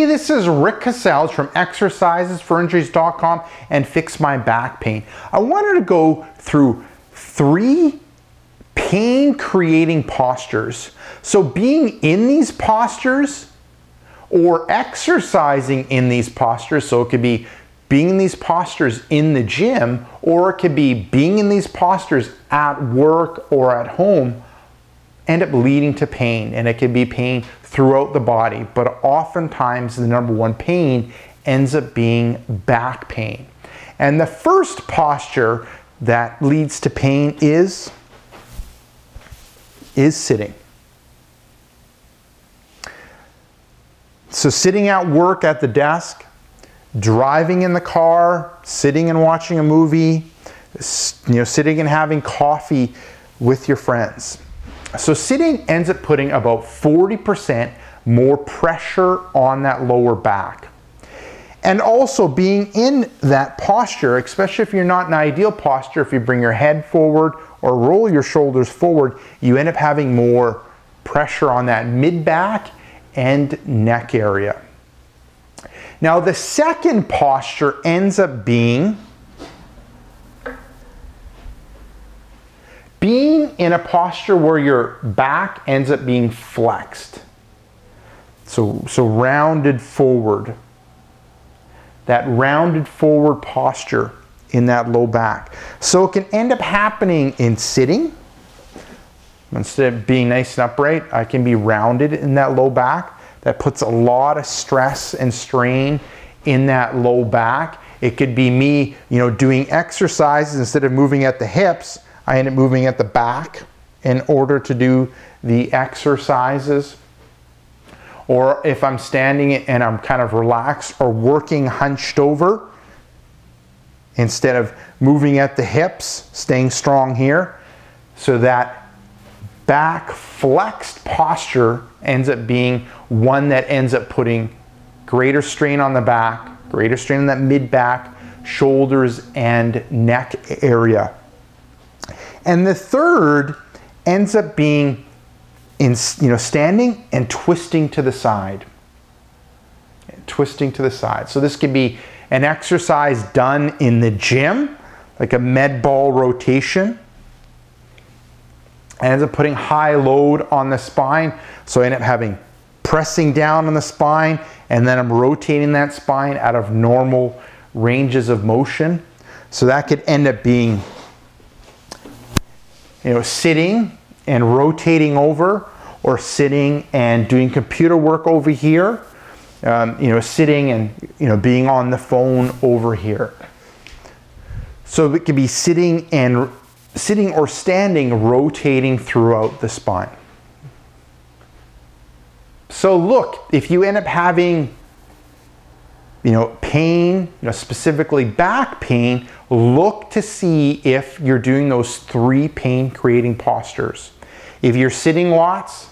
everybody, this is Rick Kaselj from exercisesforinjuries.com and Fix My Back Pain. I wanted to go through 3 pain creating postures. So being in these postures or exercising in these postures, so it could be being in these postures in the gym, or it could be being in these postures at work or at home, end up leading to pain. And it can be pain throughout the body, but oftentimes the number one pain ends up being back pain. And the first posture that leads to pain is sitting. So sitting at work at the desk, driving in the car, sitting and watching a movie, sitting and having coffee with your friends. So sitting ends up putting about 40% more pressure on that lower back. And also being in that posture, especially if you're not in an ideal posture, if you bring your head forward or roll your shoulders forward, you end up having more pressure on that mid-back and neck area. Now the second posture ends up being in a posture where your back ends up being flexed. So rounded forward. That rounded forward posture in that low back. So it can end up happening in sitting. Instead of being nice and upright, I can be rounded in that low back. That puts a lot of stress and strain in that low back. It could be me, doing exercises. Instead of moving at the hips, I end up moving at the back in order to do the exercises. Or if I'm standing and I'm kind of relaxed or working hunched over, instead of moving at the hips, staying strong here. So that back flexed posture ends up being one that ends up putting greater strain on the back, greater strain on that mid-back, shoulders, and neck area. And the third ends up being in standing and twisting to the side. Twisting to the side. So this could be an exercise done in the gym, like a med ball rotation. I end up putting high load on the spine, so I end up pressing down on the spine, and then I'm rotating that spine out of normal ranges of motion. So that could end up being sitting and rotating over, or sitting and doing computer work over here, sitting and being on the phone over here. So it could be sitting or standing, rotating throughout the spine. So look, if you end up having pain, specifically back pain, look to see if you're doing those 3 pain creating postures. If you're sitting lots,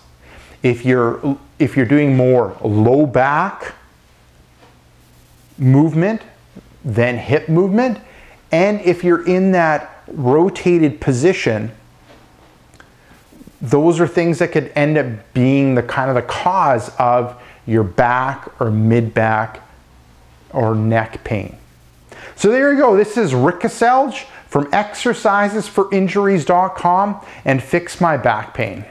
if you're doing more low back movement than hip movement, and if you're in that rotated position, those are things that could end up being the cause of your back or mid-back or neck pain. So there you go. This is Rick Kaselj from exercisesforinjuries.com and Fix My Back Pain.